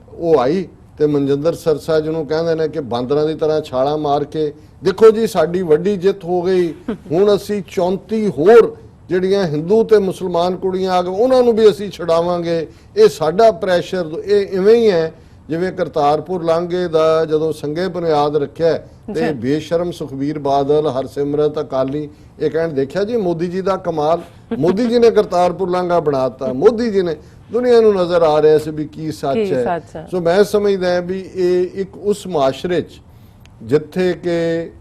ਉਹ ਆਈ ਤੇ ਮਨਜਿੰਦਰ ਸਰਸਾ ਜਿਹਨੂੰ ਕਹਿੰਦੇ ਨੇ ਕਿ ਬਾਂਦਰਾਂ ਦੀ ਤਰ੍ਹਾਂ ਛਾਲਾਂ ਮਾਰ ਕੇ ਦੇਖੋ ਜੀ ਸਾਡੀ ਵੱਡੀ ਜਿੱਤ ਹੋ ਗਈ, ਹੁਣ ਅਸੀਂ 34 ਹੋਰ ਜਿਹੜੀਆਂ ਹਿੰਦੂ ਤੇ ਮੁਸਲਮਾਨ ਕੁੜੀਆਂ ਆ ਗਏ ਉਹਨਾਂ ਨੂੰ ਵੀ ਅਸੀਂ ਛਡਾਵਾਂਗੇ, ਇਹ ਸਾਡਾ ਪ੍ਰੈਸ਼ਰ। ਇਹ ਇਵੇਂ ਹੀ ਹੈ ਜਿਵੇਂ ਕਰਤਾਰਪੁਰ ਲਾਂਘੇ ਦਾ ਜਦੋਂ ਸੰਘੇ ਬੁਨਿਆਦ ਰੱਖਿਆ ਤੇ ਬੇਸ਼ਰਮ ਸੁਖਬੀਰ ਬਾਦਲ, ਹਰਸਿਮਰਤ ਅਕਾਲੀ ਇਹ ਕਹਿਣ ਦੇਖਿਆ ਜੀ ਮੋਦੀ ਜੀ ਦਾ ਕਮਾਲ, ਮੋਦੀ ਜੀ ਨੇ ਕਰਤਾਰਪੁਰ ਲਾਂਘਾ ਬਣਾਤਾ, ਮੋਦੀ ਜੀ ਨੇ, ਦੁਨੀਆ ਨੂੰ ਨਜ਼ਰ ਆ ਰਿਹਾ ਸੀ ਵੀ ਕੀ ਸੱਚ ਹੈ। ਸੋ ਮੈਂ ਸਮਝਦਾ ਹਾਂ ਵੀ ਇਹ ਇੱਕ ਉਸ ਮਾਸ਼ਰੇ 'ਚ ਜਿੱਥੇ ਕਿ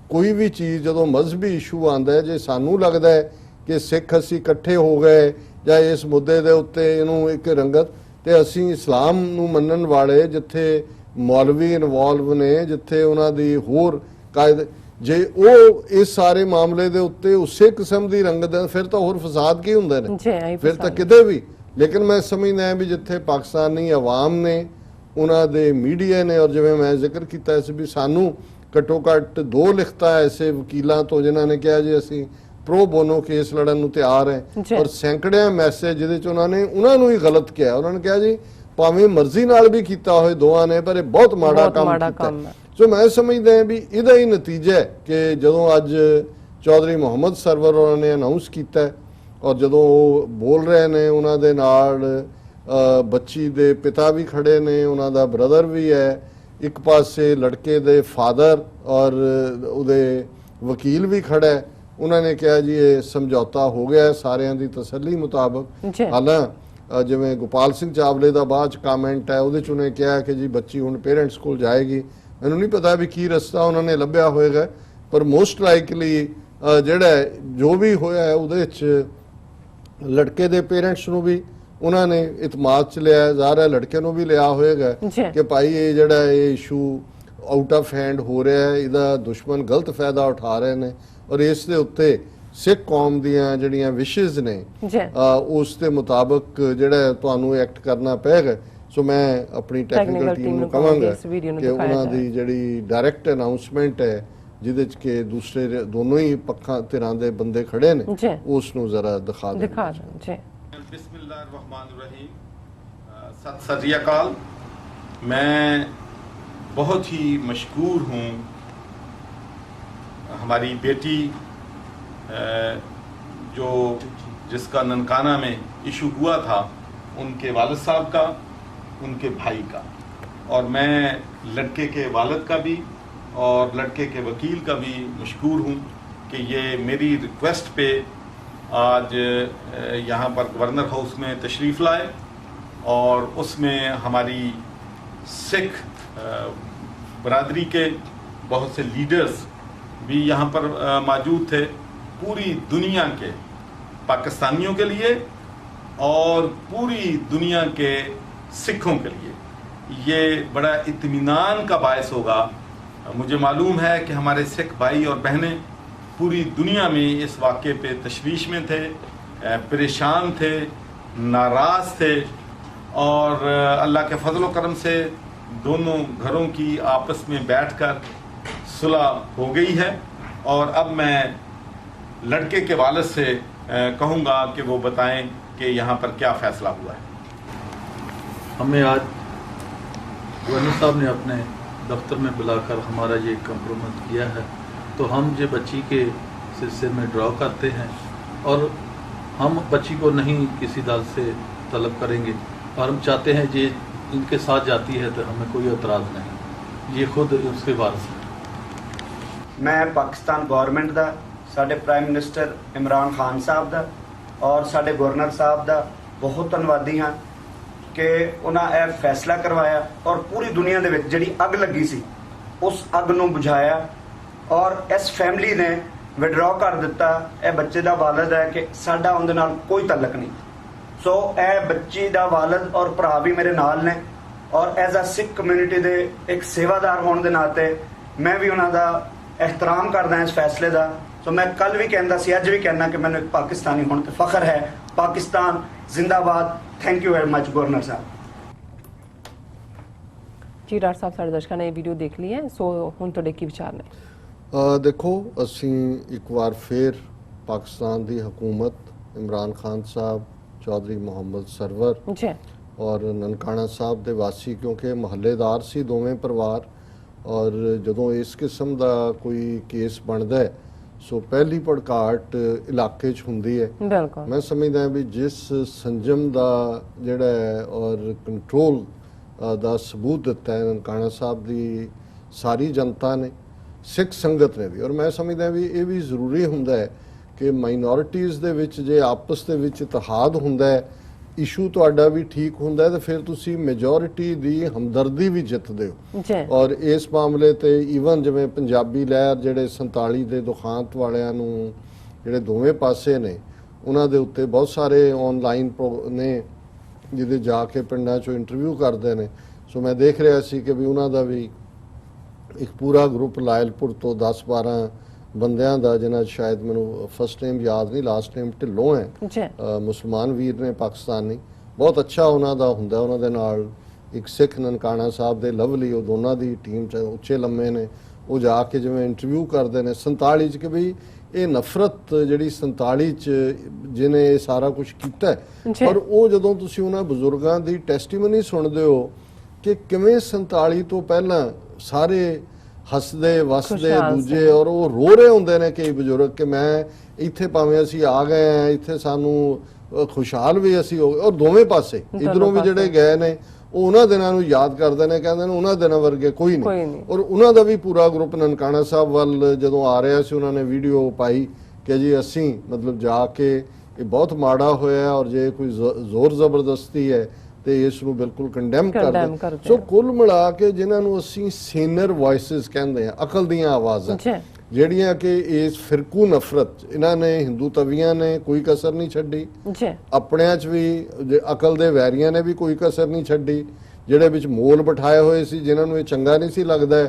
ਕੋਈ ਵੀ ਚੀਜ਼ ਜਦੋਂ ਮਜ਼ਹਬੀ ਇਸ਼ੂ ਆਉਂਦਾ ਹੈ, ਜੇ ਸਾਨੂੰ ਲੱਗਦਾ ਹੈ ਕਿ ਸਿੱਖ ਅਸੀਂ ਇਕੱਠੇ ਹੋ ਗਏ ਜਾਂ ਇਸ ਮੁੱਦੇ ਦੇ ਉੱਤੇ ਇਹਨੂੰ ਇੱਕ ਰੰਗਤ, ਤੇ ਅਸੀਂ ਇਸਲਾਮ ਨੂੰ ਮੰਨਣ ਵਾਲੇ ਜਿੱਥੇ ਮੌਲਵੀ ਇਨਵੋਲਵ ਨੇ, ਜਿੱਥੇ ਉਹਨਾਂ ਦੀ ਹੋਰ ਕਾਇਦ, ਜੇ ਉਹ ਇਸ ਸਾਰੇ ਮਾਮਲੇ ਦੇ ਉੱਤੇ ਉਸੇ ਕਿਸਮ ਦੀ ਰੰਗਤ ਹੈ ਫਿਰ ਤਾਂ ਹੋਰ ਫਸਾਦ ਕੀ ਹੁੰਦੇ ਨੇ, ਫਿਰ ਤਾਂ ਕਿਤੇ ਵੀ। ਲੇਕਿਨ ਮੈਂ ਸਮਝਦਾ ਵੀ ਜਿੱਥੇ ਪਾਕਿਸਤਾਨੀ ਆਵਾਮ ਨੇ, ਉਹਨਾਂ ਦੇ ਮੀਡੀਆ ਨੇ, ਔਰ ਜਿਵੇਂ ਮੈਂ ਜ਼ਿਕਰ ਕੀਤਾ ਸੀ ਵੀ ਸਾਨੂੰ ਘੱਟੋ ਘੱਟ 2 ਲਿਖਤਾਂ ਐਸੇ ਵਕੀਲਾਂ ਤੋਂ ਜਿਨ੍ਹਾਂ ਨੇ ਕਿਹਾ ਜੀ ਅਸੀਂ ਪ੍ਰੋ ਬੋਨੋ ਕੇਸ ਲੜਨ ਨੂੰ ਤਿਆਰ ਹੈ, ਔਰ ਸੈਂਕੜਿਆਂ ਮੈਸੇਜ ਜਿਹਦੇ ਚ ਉਹਨਾਂ ਨੂੰ ਹੀ ਗਲਤ ਕਿਹਾ, ਉਹਨਾਂ ਨੇ ਕਿਹਾ ਜੀ ਭਾਵੇਂ ਮਰਜ਼ੀ ਨਾਲ ਵੀ ਕੀਤਾ ਹੋਏ ਦੋਵਾਂ ਨੇ ਪਰ ਇਹ ਬਹੁਤ ਮਾੜਾ ਕੰਮ ਕੀਤਾ। ਸੋ ਮੈਂ ਸਮਝਦਾ ਹਾਂ ਵੀ ਇਹਦਾ ਹੀ ਨਤੀਜਾ ਹੈ ਕਿ ਜਦੋਂ ਅੱਜ ਚੌਧਰੀ ਮੁਹੰਮਦ ਸਰਵਰ ਉਹਨਾਂ ਨੇ ਅਨਾਉਂਸ ਕੀਤਾ ਔਰ ਜਦੋਂ ਉਹ ਬੋਲ ਰਹੇ ਨੇ, ਉਹਨਾਂ ਦੇ ਨਾਲ ਬੱਚੀ ਦੇ ਪਿਤਾ ਵੀ ਖੜੇ ਨੇ, ਉਹਨਾਂ ਦਾ ਬ੍ਰਦਰ ਵੀ ਹੈ, ਇੱਕ ਪਾਸੇ ਲੜਕੇ ਦੇ ਫਾਦਰ ਔਰ ਉਹਦੇ ਵਕੀਲ ਵੀ ਖੜਾ ਹੈ, ਉਹਨਾਂ ਨੇ ਕਿਹਾ ਜੀ ਇਹ ਸਮਝੌਤਾ ਹੋ ਗਿਆ ਸਾਰਿਆਂ ਦੀ ਤਸੱਲੀ ਮੁਤਾਬਕ। ਹਾਲਾਂ ਜਿਵੇਂ ਗੋਪਾਲ ਸਿੰਘ ਚਾਵਲੇ ਦਾ ਬਾਅਦ ਚ ਕਮੈਂਟ ਹੈ, ਉਹਦੇ ਚ ਉਹਨੇ ਕਿਹਾ ਕਿ ਜੀ ਬੱਚੀ ਹੁਣ ਪੇਰੈਂਟਸ ਕੋਲ ਜਾਏਗੀ। ਮੈਨੂੰ ਨਹੀਂ ਪਤਾ ਵੀ ਕੀ ਰਸਤਾ ਉਹਨਾਂ ਨੇ ਲੱਭਿਆ ਹੋਏਗਾ, ਪਰ ਮੋਸਟ ਲਾਈਕਲੀ ਜਿਹੜਾ ਜੋ ਵੀ ਹੋਇਆ ਹੈ ਉਹਦੇ ਚ ਲੜਕੇ ਦੇ ਪੇਰੈਂਟਸ ਨੂੰ ਵੀ ਉਹਨਾਂ ਨੇ ਇਤਮਾਦ ਚ ਲਿਆ, ਜ਼ਾਹਰ ਹੈ ਲੜਕੇ ਨੂੰ ਵੀ ਲਿਆ ਹੋਏਗਾ ਕਿ ਭਾਈ ਇਹ ਜਿਹੜਾ ਇਹ ਇਸ਼ੂ ਆਊਟ ਆਫ ਹੈਂਡ ਹੋ ਰਿਹਾ ਹੈ, ਇਹਦਾ ਦੁਸ਼ਮਣ ਗਲਤ ਫਾਇਦਾ ਉਠਾ ਰਹੇ ਨੇ, ਔਰ ਇਸ ਦੇ ਉੱਤੇ ਸਿੱਖ ਕੌਮ ਦੀਆਂ ਜਿਹੜੀਆਂ ਵਿਸ਼ੇਸ ਨੇ ਉਸ ਦੇ ਮੁਤਾਬਕ ਜਿਹੜਾ ਤੁਹਾਨੂੰ ਐਕਟ ਕਰਨਾ ਪਏਗਾ। ਸੋ ਮੈਂ ਆਪਣੀ ਟੈਕਨੀਕਲ ਟੀਮ ਨੂੰ ਕਹਾਂਗਾ ਕਿ ਉਹਨਾਂ ਦੀ ਜਿਹੜੀ ਡਾਇਰੈਕਟ ਅਨਾਉਂਸਮੈਂਟ ਹੈ ਜਿਹਦੇ ਚ ਕਿ ਦੂਸਰੇ ਦੋਨੋਂ ਹੀ ਪੱਖਾਂ ਧਿਰਾਂ ਦੇ ਬੰਦੇ ਖੜੇ ਨੇ ਉਸ ਨੂੰ ਜ਼ਰਾ ਦਿਖਾ ਦੇਣ। बिस्मिल्लाहिर्रहमानिर्रहीम। सत श्री अकाल। मैं बहुत ही मशकूर हूँ हमारी बेटी जो जिसका ननकाना में इशू हुआ था उनके वालिद साहब का, उनके भाई का, और मैं लड़के के वालिद का भी और लड़के के वकील का भी मशकूर हूँ कि ये मेरी रिक्वेस्ट पे आज यहाँ पर गवर्नर हाउस में तशरीफ़ लाए और उसमें हमारी सिख बरादरी के बहुत से लीडर्स भी यहाँ पर मौजूद थे, पूरी दुनिया के पाकिस्तानियों के लिए और पूरी दुनिया के सिखों के लिए ये बड़ा इत्मीनान का बायस होगा। मुझे मालूम है कि हमारे सिख भाई और बहनें पूरी दुनिया में इस वाक़े पे तशवीश में थे, परेशान थे, नाराज़ थे, और अल्लाह के फजल व करम से दोनों घरों की आपस में बैठकर सुलह हो गई है। और अब मैं लड़के के वालिद से कहूँगा कि वो बताएं कि यहाँ पर क्या फ़ैसला हुआ है। हमें आज गवर्नर साहब ने अपने दफ्तर में बुलाकर हमारा ये कंप्रोमाइज़ किया है, तो हम ये बच्ची के सिलसिले में ड्रॉ करते हैं और हम बच्ची को नहीं किसी दल से तलब करेंगे, और हम चाहते हैं ये इनके साथ जाती है तो हमें कोई एतराज़ नहीं, ये खुद उसके वारिस हैं। मैं पाकिस्तान गवर्नमेंट का, साडे प्राइम मिनिस्टर इमरान खान साहब का और साडे गवर्नर साहब का बहुत धन्नवादी हाँ कि उन्होंने यह फैसला करवाया और पूरी दुनिया दे विच जिहड़ी अग लगी सी उस अग नूं बुझाया, और इस फैमिली ने विड्रॉ कर दिता। यह बच्चे का वालिद है कि साडा उनदे नाल कोई तलक नहीं। सो यह बच्ची का वालिद और भरा भी मेरे नाल ने, और एज आ सिख कम्यूनिटी दे एक सेवादार होने के नाते मैं भी उन्हों का एहतराम करदा इस फैसले का। सो मैं कल भी कहता सी, अज भी कहना कि मैंने एक पाकिस्तानी होने ते फख्र है। पाकिस्तान जिंदाबाद। Thank you very much governor साहब जी। डॉक्टर साहब साढ़े दर्शकों ने वीडियो देख ली है, सो हुण तुहाडे की विचार ने? देखो ਅਸੀਂ ਇੱਕ ਵਾਰ ਫਿਰ ਪਾਕਿਸਤਾਨ ਦੀ ਹਕੂਮਤ, ਇਮਰਾਨ ਖਾਨ ਸਾਹਿਬ, ਚੌਧਰੀ ਮੁਹੰਮਦ ਸਰਵਰ ਜੀ ਔਰ ਨਨਕਾਣਾ ਸਾਹਿਬ ਦੇ ਵਾਸੀ, ਕਿਉਂਕਿ ਮਹੱਲੇਦਾਰ ਸੀ ਦੋਵੇਂ ਪਰਿਵਾਰ, ਔਰ ਜਦੋਂ ਇਸ ਕਿਸਮ ਦਾ ਕੋਈ ਕੇਸ ਬਣਦਾ ਹੈ ਸੋ ਪਹਿਲੀ ਭੜਕਾਹਟ ਇਲਾਕੇ 'ਚ ਹੁੰਦੀ ਹੈ। ਬਿਲਕੁਲ ਮੈਂ ਸਮਝਦਾ ਵੀ ਜਿਸ ਸੰਜਮ ਦਾ ਜਿਹੜਾ ਹੈ ਔਰ ਕੰਟਰੋਲ ਦਾ ਸਬੂਤ ਦਿੱਤਾ ਹੈ ਨਨਕਾਣਾ ਸਾਹਿਬ ਦੀ ਸਾਰੀ ਜਨਤਾ ਨੇ, ਸਿੱਖ ਸੰਗਤ ਨੇ ਵੀ। ਔਰ ਮੈਂ ਸਮਝਦਾ ਵੀ ਇਹ ਵੀ ਜ਼ਰੂਰੀ ਹੁੰਦਾ ਹੈ ਕਿ ਮਾਈਨੋਰਿਟੀਜ਼ ਦੇ ਵਿੱਚ ਜੇ ਆਪਸ ਦੇ ਵਿੱਚ ਇਤਿਹਾਦ ਹੁੰਦਾ ਹੈ, ਇਸ਼ੂ ਤੁਹਾਡਾ ਵੀ ਠੀਕ ਹੁੰਦਾ ਹੈ, ਤਾਂ ਫਿਰ ਤੁਸੀਂ ਮੈਜੋਰਿਟੀ ਦੀ ਹਮਦਰਦੀ ਵੀ ਜਿੱਤਦੇ ਹੋ। ਜੀ ਔਰ ਇਸ ਮਾਮਲੇ ਤੇ ਈਵਨ ਜਿਵੇਂ ਪੰਜਾਬੀ ਲਹਿਰ ਜਿਹੜੇ 47 ਦੇ ਦੁਖਾਂਤ ਵਾਲਿਆਂ ਨੂੰ ਜਿਹੜੇ ਦੋਵੇਂ ਪਾਸੇ ਨੇ ਉਹਨਾਂ ਦੇ ਉੱਤੇ ਬਹੁਤ ਸਾਰੇ ਆਨਲਾਈਨ ਨੇ ਜਿਹਦੇ ਜਾ ਕੇ ਪਿੰਡਾਂ 'ਚੋਂ ਇੰਟਰਵਿਊ ਕਰਦੇ ਨੇ। ਸੋ ਮੈਂ ਦੇਖ ਰਿਹਾ ਸੀ ਕਿ ਵੀ ਉਹਨਾਂ ਦਾ ਵੀ ਇੱਕ ਪੂਰਾ ਗਰੁੱਪ ਲਾਇਲਪੁਰ ਤੋਂ 10-12 ਬੰਦਿਆਂ ਦਾ, ਜਿਨ੍ਹਾਂ 'ਚ ਸ਼ਾਇਦ ਮੈਨੂੰ ਫਸਟ ਨੇਮ ਯਾਦ ਨਹੀਂ, ਲਾਸਟ ਨੇਮ ਢਿੱਲੋਂ ਹੈ, ਜੀ ਮੁਸਲਮਾਨ ਵੀਰ ਨੇ ਪਾਕਿਸਤਾਨੀ, ਬਹੁਤ ਅੱਛਾ ਉਹਨਾਂ ਦਾ ਹੁੰਦਾ। ਉਹਨਾਂ ਦੇ ਨਾਲ ਇੱਕ ਸਿੱਖ ਨਨਕਾਣਾ ਸਾਹਿਬ ਦੇ ਲਵਲੀ, ਉਹ ਦੋਨਾਂ ਦੀ ਟੀਮ 'ਚ ਉੱਚੇ ਲੰਮੇ ਨੇ, ਉਹ ਜਾ ਕੇ ਜਿਵੇਂ ਇੰਟਰਵਿਊ ਕਰਦੇ ਨੇ 47 'ਚ ਕਿ ਵੀ ਇਹ ਨਫ਼ਰਤ ਜਿਹੜੀ 47 'ਚ ਜਿਹਨੇ ਇਹ ਸਾਰਾ ਕੁਝ ਕੀਤਾ। ਔਰ ਉਹ ਜਦੋਂ ਤੁਸੀਂ ਉਹਨਾਂ ਬਜ਼ੁਰਗਾਂ ਦੀ ਟੈਸਟੀਮਨੀ ਸੁਣਦੇ ਹੋ ਕਿ ਕਿਵੇਂ 47 ਤੋਂ ਪਹਿਲਾਂ ਸਾਰੇ ਹੱਸਦੇ ਵਸਦੇ ਦੂਜੇ, ਔਰ ਉਹ ਰੋ ਰਹੇ ਹੁੰਦੇ ਨੇ ਕਈ ਬਜ਼ੁਰਗ ਕਿ ਮੈਂ ਇੱਥੇ ਭਾਵੇਂ ਅਸੀਂ ਆ ਗਏ ਆ, ਇੱਥੇ ਸਾਨੂੰ ਖੁਸ਼ਹਾਲ ਵੀ ਅਸੀਂ ਹੋ ਗਏ। ਔਰ ਦੋਵੇਂ ਪਾਸੇ ਇਧਰੋਂ ਵੀ ਜਿਹੜੇ ਗਏ ਨੇ ਉਹ ਉਹਨਾਂ ਦਿਨਾਂ ਨੂੰ ਯਾਦ ਕਰਦੇ ਨੇ, ਕਹਿੰਦੇ ਨੇ ਉਹਨਾਂ ਦਿਨਾਂ ਵਰਗੇ ਕੋਈ ਨਹੀਂ। ਔਰ ਉਹਨਾਂ ਦਾ ਵੀ ਪੂਰਾ ਗਰੁੱਪ ਨਨਕਾਣਾ ਸਾਹਿਬ ਵੱਲ ਜਦੋਂ ਆ ਰਿਹਾ ਸੀ, ਉਹਨਾਂ ਨੇ ਵੀਡੀਓ ਪਾਈ ਕਿ ਜੀ ਅਸੀਂ ਮਤਲਬ ਜਾ ਕੇ ਇਹ ਬਹੁਤ ਮਾੜਾ ਹੋਇਆ, ਔਰ ਜੇ ਕੋਈ ਜ਼ੋਰ ਜ਼ਬਰਦਸਤੀ ਹੈ ਤੇ ਇਸ ਨੂੰ ਬਿਲਕੁਲ ਕੰਡੈਮ ਕਰਦੇ। ਸੋ ਕੁੱਲ ਮਿਲਾ ਕੇ ਜਿਨ੍ਹਾਂ ਨੂੰ ਅਸੀਂ ਸੀਨੀਅਰ ਵੌਇਸਸ ਕਹਿੰਦੇ ਆ, ਅਕਲ ਦੀਆਂ ਆਵਾਜ਼ਾਂ, ਜਿਹੜੀਆਂ ਕਿ ਇਸ ਫਿਰਕੂ ਨਫ਼ਰਤ ਇਹਨਾਂ ਨੇ, ਹਿੰਦੂ ਤਵੀਆਂ ਨੇ ਕੋਈ ਕਸਰ ਨਹੀਂ ਛੱਡੀ, ਆਪਣਿਆਂ 'ਚ ਵੀ ਅਕਲ ਦੇ ਵੈਰੀਆਂ ਨੇ ਵੀ ਕੋਈ ਕਸਰ ਨਹੀਂ ਛੱਡੀ, ਜਿਹੜੇ ਵਿੱਚ ਮੋਲ ਬਿਠਾਏ ਹੋਏ ਸੀ, ਜਿਨ੍ਹਾਂ ਨੂੰ ਇਹ ਚੰਗਾ ਨਹੀਂ ਸੀ ਲੱਗਦਾ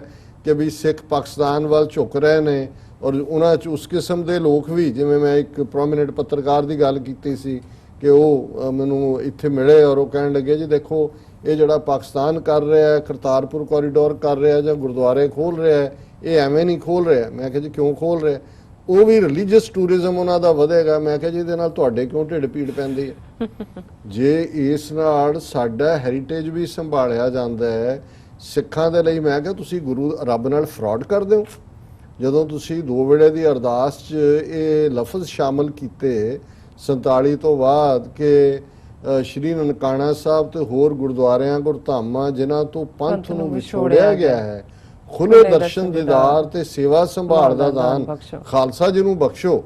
ਕਿ ਵੀ ਸਿੱਖ ਪਾਕਿਸਤਾਨ ਵੱਲ ਝੁਕ ਰਹੇ ਨੇ। ਔਰ ਉਹਨਾਂ 'ਚ ਉਸ ਕਿਸਮ ਦੇ ਲੋਕ ਵੀ, ਜਿਵੇਂ ਮੈਂ ਇੱਕ ਪ੍ਰੋਮੀਨੈਂਟ ਪੱਤਰਕਾਰ ਦੀ ਗੱਲ ਕੀਤੀ ਸੀ ਕਿ ਉਹ ਮੈਨੂੰ ਇੱਥੇ ਮਿਲੇ ਔਰ ਉਹ ਕਹਿਣ ਲੱਗੇ ਜੀ ਦੇਖੋ ਇਹ ਜਿਹੜਾ ਪਾਕਿਸਤਾਨ ਕਰ ਰਿਹਾ ਹੈ, ਕਰਤਾਰਪੁਰ ਕੋਰੀਡੋਰ ਕਰ ਰਿਹਾ ਜਾਂ ਗੁਰਦੁਆਰੇ ਖੋਲ ਰਿਹਾ ਹੈ, ਇਹ ਐਵੇਂ ਨਹੀਂ ਖੋਲ ਰਿਹਾ। ਮੈਂ ਕਿਹਾ ਜੀ ਕਿਉਂ ਖੋਲ ਰਿਹਾ? ਉਹ ਵੀ ਰਿਲੀਜੀਅਸ ਟੂਰਿਜ਼ਮ ਉਹਨਾਂ ਦਾ ਵਧੇਗਾ। ਮੈਂ ਕਿਹਾ ਜੀ ਇਹਦੇ ਨਾਲ ਤੁਹਾਡੇ ਕਿਉਂ ਢਿੱਡ ਪੀੜ ਪੈਂਦੀ ਹੈ? ਜੇ ਇਸ ਨਾਲ ਸਾਡਾ ਹੈਰੀਟੇਜ ਵੀ ਸੰਭਾਲਿਆ ਜਾਂਦਾ ਹੈ ਸਿੱਖਾਂ ਦੇ ਲਈ, ਮੈਂ ਕਿਹਾ ਤੁਸੀਂ ਗੁਰੂ ਰੱਬ ਨਾਲ ਫਰਾਡ ਕਰਦੇ ਹੋ ਜਦੋਂ ਤੁਸੀਂ 2 ਵੇਲੇ ਦੀ ਅਰਦਾਸ 'ਚ ਇਹ ਲਫ਼ਜ਼ ਸ਼ਾਮਲ ਕੀਤੇ 47 ਤੋਂ ਬਾਅਦ ਕਿ ਸ਼੍ਰੀ ਨਨਕਾਣਾ ਸਾਹਿਬ ਤੇ ਹੋਰ ਗੁਰਦੁਆਰਿਆਂ ਗੁਰਧਾਮਾਂ ਜਿਨ੍ਹਾਂ ਤੋਂ ਪੰਥ ਨੂੰ ਵਿਛੋੜਿਆ ਗਿਆ ਹੈ, ਖੁੱਲੇ ਦਰਸ਼ਨ ਦੀਦਾਰ ਤੇ ਸੇਵਾ ਸੰਭਾਲ ਦਾ ਦਾਨ ਖਾਲਸਾ ਜੀ ਨੂੰ ਬਖਸ਼ੋ।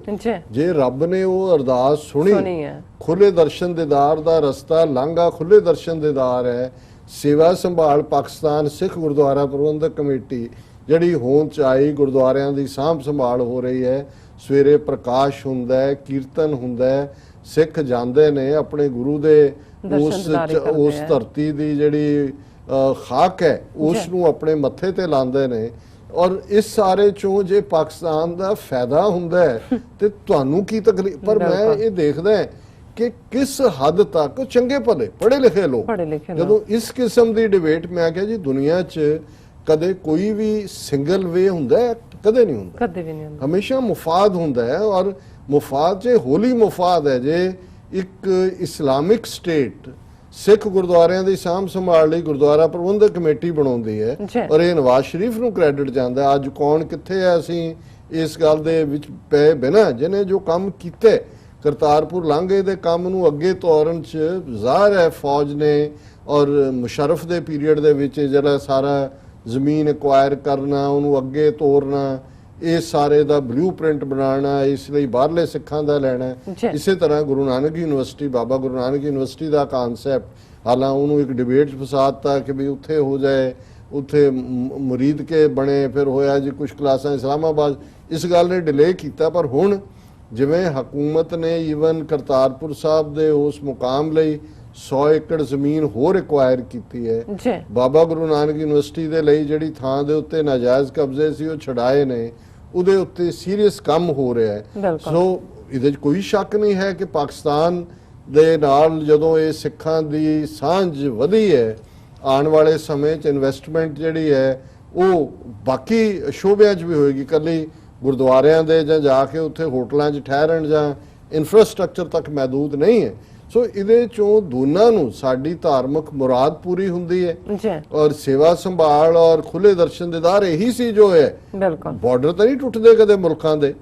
ਜੇ ਰੱਬ ਨੇ ਉਹ ਅਰਦਾਸ ਸੁਣੀ, ਖੁੱਲੇ ਦਰਸ਼ਨ ਦੀਦਾਰ ਦਾ ਰਸਤਾ ਲਾਂਘਾ ਖੁੱਲੇ ਦਰਸ਼ਨ ਦੀਦਾਰ ਹੈ। ਸੇਵਾ ਸੰਭਾਲ ਪਾਕਿਸਤਾਨ ਸਿੱਖ ਗੁਰਦੁਆਰਾ ਪ੍ਰਬੰਧਕ ਕਮੇਟੀ ਜਿਹੜੀ ਹੋਂਦ 'ਚ ਆਈ, ਗੁਰਦੁਆਰਿਆਂ ਦੀ ਸਾਂਭ ਸੰਭਾਲ ਹੋ ਰਹੀ ਹੈ, ਸਵੇਰੇ ਪ੍ਰਕਾਸ਼ ਹੁੰਦਾ ਹੈ, ਕੀਰਤਨ ਹੁੰਦਾ ਹੈ, ਸਿੱਖ ਜਾਂਦੇ ਨੇ ਆਪਣੇ ਗੁਰੂ ਦੇ ਉਸ ਧਰਤੀ ਦੀ ਜਿਹੜੀ ਖਾਕ ਹੈ ਉਸ ਨੂੰ ਆਪਣੇ ਮੱਥੇ ਤੇ ਲਾਉਂਦੇ ਨੇ। ਔਰ ਇਸ ਸਾਰੇ ਚੋਂ ਜੇ ਪਾਕਿਸਤਾਨ ਦਾ ਫਾਇਦਾ ਹੁੰਦਾ ਹੈ ਤੇ ਤੁਹਾਨੂੰ ਕੀ ਤਕਲੀਫ? ਪਰ ਮੈਂ ਇਹ ਦੇਖਦਾ ਕਿ ਕਿਸ ਹੱਦ ਤੱਕ ਚੰਗੇ ਭਲੇ ਪੜ੍ਹੇ ਲਿਖੇ ਲੋਕ ਜਦੋਂ ਇਸ ਕਿਸਮ ਦੀ ਡਿਬੇਟ, ਮੈਂ ਕਿਹਾ ਜੀ ਦੁਨੀਆ 'ਚ ਕਦੇ ਕੋਈ ਵੀ ਸਿੰਗਲ ਵੇ ਹੁੰਦਾ ਹੈ? ਕਦੇ ਨਹੀਂ ਹੁੰਦਾ, ਕਦੇ ਵੀ ਨਹੀਂ ਹੁੰਦਾ, ਹਮੇਸ਼ਾ ਮੁਫਾਦ ਹੁੰਦਾ ਹੈ। ਔਰ ਮੁਫਾਦ 'ਚ ਹੋਲੀ ਮੁਫਾਦ ਹੈ। ਜੇ ਇੱਕ ਇਸਲਾਮਿਕ ਸਟੇਟ ਸਿੱਖ ਗੁਰਦੁਆਰਿਆਂ ਦੀ ਸਾਂਭ ਸੰਭਾਲ ਲਈ ਗੁਰਦੁਆਰਾ ਪ੍ਰਬੰਧਕ ਕਮੇਟੀ ਬਣਾਉਂਦੀ ਹੈ ਔਰ ਇਹ ਨਵਾਜ਼ ਸ਼ਰੀਫ ਨੂੰ ਕ੍ਰੈਡਿਟ ਜਾਂਦਾ। ਅੱਜ ਕੌਣ ਕਿੱਥੇ ਹੈ, ਅਸੀਂ ਇਸ ਗੱਲ ਦੇ ਵਿੱਚ ਪਏ ਬਿਨਾਂ ਜਿਹਨੇ ਜੋ ਕੰਮ ਕੀਤੇ ਕਰਤਾਰਪੁਰ ਲਾਂਘੇ ਦੇ ਕੰਮ ਨੂੰ ਅੱਗੇ ਤੋਰਨ 'ਚ ਜ਼ਾਹਿਰ ਹੈ ਫੌਜ ਨੇ ਔਰ ਮੁਸ਼ਰਫ ਦੇ ਪੀਰੀਅਡ ਦੇ ਵਿੱਚ ਜਿਹੜਾ ਸਾਰਾ ਜ਼ਮੀਨ ਐਕਵਾਇਰ ਕਰਨਾ, ਉਹਨੂੰ ਅੱਗੇ ਤੋਰਨਾ, ਇਹ ਸਾਰੇ ਦਾ ਬਲੂਪ੍ਰਿੰਟ ਬਣਾਉਣਾ, ਇਸ ਲਈ ਬਾਹਰਲੇ ਸਿੱਖਾਂ ਦਾ ਲੈਣਾ। ਇਸੇ ਤਰ੍ਹਾਂ ਗੁਰੂ ਨਾਨਕ ਯੂਨੀਵਰਸਿਟੀ, ਬਾਬਾ ਗੁਰੂ ਨਾਨਕ ਯੂਨੀਵਰਸਿਟੀ ਦਾ ਕਾਨਸੈਪਟ, ਹਾਲਾਂ ਉਹਨੂੰ ਇੱਕ ਡਿਬੇਟ 'ਚ ਫਸਾਤਾ ਕਿ ਵੀ ਉੱਥੇ ਹੋ ਜਾਏ, ਉੱਥੇ ਮੁਰੀਦ ਕੇ ਬਣੇ, ਫਿਰ ਹੋਇਆ ਜੀ ਕੁਝ ਕਲਾਸਾਂ ਇਸਲਾਮਾਬਾਦ। ਇਸ ਗੱਲ ਨੇ ਡਿਲੇ ਕੀਤਾ। ਪਰ ਹੁਣ ਜਿਵੇਂ ਹਕੂਮਤ ਨੇ ਈਵਨ ਕਰਤਾਰਪੁਰ ਸਾਹਿਬ ਦੇ ਉਸ ਮੁਕਾਮ ਲਈ 100 ਏਕੜ ਜ਼ਮੀਨ ਹੋਰ ਐਕਵਾਇਰ ਕੀਤੀ ਹੈ। ਬਾਬਾ ਗੁਰੂ ਨਾਨਕ ਯੂਨੀਵਰਸਿਟੀ ਦੇ ਲਈ ਜਿਹੜੀ ਥਾਂ ਦੇ ਉੱਤੇ ਨਾਜਾਇਜ਼ ਕਬਜ਼ੇ ਸੀ ਉਹ ਛਡਾਏ ਨੇ, ਉਹਦੇ ਉੱਤੇ ਸੀਰੀਅਸ ਕੰਮ ਹੋ ਰਿਹਾ ਹੈ। ਸੋ ਇਹਦੇ 'ਚ ਕੋਈ ਸ਼ੱਕ ਨਹੀਂ ਹੈ ਕਿ ਪਾਕਿਸਤਾਨ ਦੇ ਨਾਲ ਜਦੋਂ ਇਹ ਸਿੱਖਾਂ ਦੀ ਸਾਂਝ ਵਧੀ ਹੈ, ਆਉਣ ਵਾਲੇ ਸਮੇਂ 'ਚ ਇਨਵੈਸਟਮੈਂਟ ਜਿਹੜੀ ਹੈ ਉਹ ਬਾਕੀ ਸ਼ੋਬਿਆਂ 'ਚ ਵੀ ਹੋਏਗੀ, ਇਕੱਲੀ ਗੁਰਦੁਆਰਿਆਂ ਦੇ ਜਾਂ ਜਾ ਕੇ ਉੱਥੇ ਹੋਟਲਾਂ 'ਚ ਠਹਿਰਨ ਜਾਂ ਇਨਫਰਾਸਟ੍ਰਕਚਰ ਤੱਕ ਮਹਿਦੂਦ ਨਹੀਂ ਹੈ। ਸੋ ਇਹਦੇ ਚੋਂ ਦੋਨਾਂ ਨੂੰ ਸਾਡੀ ਧਾਰਮਿਕ ਮੁਰਾਦ ਪੂਰੀ ਹੁੰਦੀ ਹੈ ਔਰ ਸੇਵਾ ਸੰਭਾਲ ਔਰ ਖੁੱਲੇ ਦਰਸ਼ਨ ਦੀਦਾਰ ਇਹੀ ਸੀ ਜੋ ਹੈ। ਬਾਰਡਰ ਤਾਂ ਨਹੀਂ ਟੁੱਟਦੇ ਕਦੇ ਮੁਲਕਾਂ ਦੇ।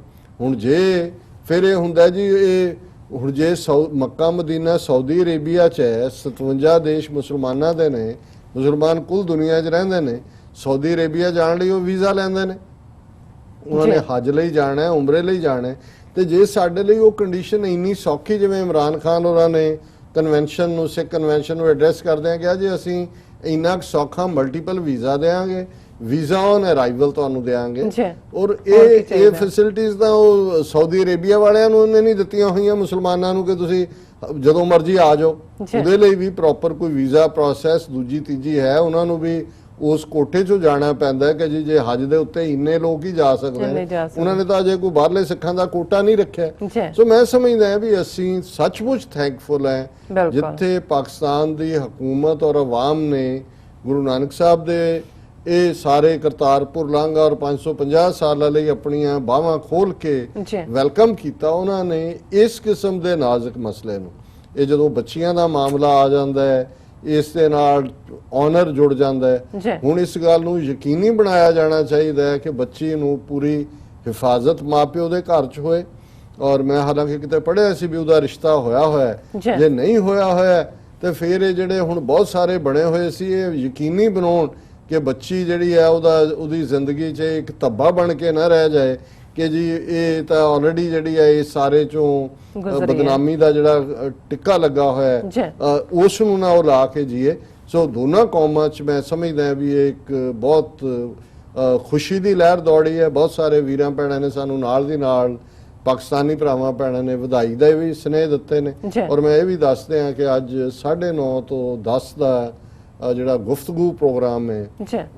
ਹੁਣ ਜੇ ਫਿਰ ਇਹ ਹੁੰਦਾ ਜੀ, ਇਹ ਹੁਣ ਜੇ ਮੱਕਾ ਮਦੀਨਾ ਸਾਊਦੀ ਅਰੇਬੀਆ 'ਚ ਹੈ, 57 ਦੇਸ਼ ਮੁਸਲਮਾਨਾਂ ਦੇ ਨੇ, ਮੁਸਲਮਾਨ ਕੁੱਲ ਦੁਨੀਆ 'ਚ ਰਹਿੰਦੇ ਨੇ, ਸਾਊਦੀ ਅਰੇਬੀਆ ਜਾਣ ਲਈ ਉਹ ਵੀਜ਼ਾ ਲੈਂਦੇ ਨੇ, ਉਹਨਾਂ ਨੇ ਹੱਜ ਲਈ ਜਾਣਾ ਹੈ, ਉਮਰੇ ਲਈ ਜਾਣਾ ਹੈ। ਤੇ ਜੇ ਸਾਡੇ ਲਈ ਉਹ ਕੰਡੀਸ਼ਨ ਇੰਨੀ ਸੌਖੀ, ਜਿਵੇਂ ਇਮਰਾਨ ਖਾਨ ਹੋਰਾਂ ਨੇ ਕਨਵੈਨਸ਼ਨ ਨੂੰ, ਸਿੱਖ ਕਨਵੈਨਸ਼ਨ ਨੂੰ ਐਡਰੈਸ ਕਰਦਿਆਂ ਕਿਹਾ ਜੀ ਅਸੀਂ ਇੰਨਾ ਸੌਖਾ ਮਲਟੀਪਲ ਵੀਜ਼ਾ ਦੇਵਾਂਗੇ, ਵੀਜ਼ਾ ਔਨ ਅਰਾਈਵਲ ਤੁਹਾਨੂੰ ਦੇਵਾਂਗੇ, ਔਰ ਇਹ ਫੈਸਿਲਿਟੀਜ਼ ਤਾਂ ਉਹ ਸਾਊਦੀ ਅਰੇਬੀਆ ਵਾਲਿਆਂ ਨੂੰ ਉਹਨੇ ਨਹੀਂ ਦਿੱਤੀਆਂ ਹੋਈਆਂ ਮੁਸਲਮਾਨਾਂ ਨੂੰ ਕਿ ਤੁਸੀਂ ਜਦੋਂ ਮਰਜ਼ੀ ਆ ਜਾਓ। ਉਹਦੇ ਲਈ ਵੀ ਪ੍ਰੋਪਰ ਕੋਈ ਵੀਜ਼ਾ ਪ੍ਰੋਸੈਸ ਦੂਜੀ ਤੀਜੀ ਹੈ, ਉਹਨਾਂ ਨੂੰ ਵੀ ਉਸ ਕੋਟੇ 'ਚੋਂ ਜਾਣਾ ਪੈਂਦਾ ਕਿ ਜੀ ਜੇ ਹੱਜ ਦੇ ਉੱਤੇ ਇੰਨੇ ਲੋਕ ਹੀ ਜਾ ਸਕਦੇ ਨੇ, ਉਹਨਾਂ ਨੇ ਤਾਂ ਅਜੇ ਕੋਈ ਬਾਹਰਲੇ ਸਿੱਖਾਂ ਦਾ ਕੋਟਾ ਨਹੀਂ ਰੱਖਿਆ। ਸੋ ਮੈਂ ਸਮਝਦਾ ਹਾਂ ਵੀ ਅਸੀਂ ਸੱਚਮੁੱਚ ਥੈਂਕਫੁਲ ਹੈ ਜਿੱਥੇ ਪਾਕਿਸਤਾਨ ਦੀ ਹਕੂਮਤ ਔਰ ਆਵਾਮ ਨੇ ਗੁਰੂ ਨਾਨਕ ਸਾਹਿਬ ਦੇ ਇਹ ਸਾਰੇ ਕਰਤਾਰਪੁਰ ਲਾਂਘਾ ਔਰ 550 ਸਾਲਾਂ ਲਈ ਆਪਣੀਆਂ ਬਾਹਾਂ ਖੋਲ ਕੇ ਵੈਲਕਮ ਕੀਤਾ। ਉਹਨਾਂ ਨੇ ਇਸ ਕਿਸਮ ਦੇ ਨਾਜ਼ੁਕ ਮਸਲੇ ਨੂੰ, ਇਹ ਜਦੋਂ ਬੱਚੀਆਂ ਦਾ ਮਾਮਲਾ ਆ ਜਾਂਦਾ ਹੈ, ਇਸ ਦੇ ਨਾਲ ਆਨਰ ਜੁੜ ਜਾਂਦਾ ਹੈ। ਹੁਣ ਇਸ ਗੱਲ ਨੂੰ ਯਕੀਨੀ ਬਣਾਇਆ ਜਾਣਾ ਚਾਹੀਦਾ ਹੈ ਕਿ ਬੱਚੀ ਨੂੰ ਪੂਰੀ ਹਿਫਾਜ਼ਤ ਮਾਪਿਓ ਦੇ ਘਰ 'ਚ ਹੋਏ। ਔਰ ਮੈਂ ਹਾਲਾਂਕਿ ਕਿਤੇ ਪੜ੍ਹਿਆ ਸੀ ਵੀ ਉਹਦਾ ਰਿਸ਼ਤਾ ਹੋਇਆ ਹੋਇਆ, ਜੇ ਨਹੀਂ ਹੋਇਆ ਹੋਇਆ ਤੇ ਫਿਰ ਇਹ ਜਿਹੜੇ ਹੁਣ ਬਹੁਤ ਸਾਰੇ ਬਣੇ ਹੋਏ ਸੀ, ਇਹ ਯਕੀਨੀ ਬਣਾਉਣ ਕਿ ਬੱਚੀ ਜਿਹੜੀ ਹੈ ਉਹਦੀ ਜ਼ਿੰਦਗੀ 'ਚ ਇੱਕ ਧੱਬਾ ਬਣ ਕੇ ਨਾ ਰਹਿ ਜਾਏ ਕਿ ਜੀ ਇਹ ਤਾਂ ਆਲਰੇਡੀ ਜਿਹੜੀ ਹੈ ਇਸ ਸਾਰੇ ਚੋਂ ਬਦਨਾਮੀ ਦਾ ਜਿਹੜਾ ਟਿੱਕਾ ਲੱਗਾ ਹੋਇਆ ਹੈ, ਉਸ ਨੂੰ ਨਾ ਉਹ ਲਾ ਕੇ ਜੀਏ। ਸੋ ਦੋਨਾਂ ਕੌਮਾਂ 'ਚ ਮੈਂ ਸਮਝਦਾ ਵੀ ਇਹ ਇੱਕ ਬਹੁਤ ਖੁਸ਼ੀ ਦੀ ਲਹਿਰ ਦੌੜੀ ਹੈ। ਬਹੁਤ ਸਾਰੇ ਵੀਰਾਂ ਭੈਣਾਂ ਨੇ ਸਾਨੂੰ ਨਾਲ ਦੀ ਨਾਲ ਪਾਕਿਸਤਾਨੀ ਭਰਾਵਾਂ ਭੈਣਾਂ ਨੇ ਵਧਾਈ ਦੇ ਵੀ ਸਨੇਹ ਦਿੱਤੇ ਨੇ। ਔਰ ਮੈਂ ਇਹ ਵੀ ਦੱਸ ਦਿਆਂ ਕਿ ਅੱਜ 9:30 ਤੋਂ 10 ਦਾ ਜਿਹੜਾ ਗੁਫ਼ਤਗੂ ਪ੍ਰੋਗਰਾਮ ਹੈ,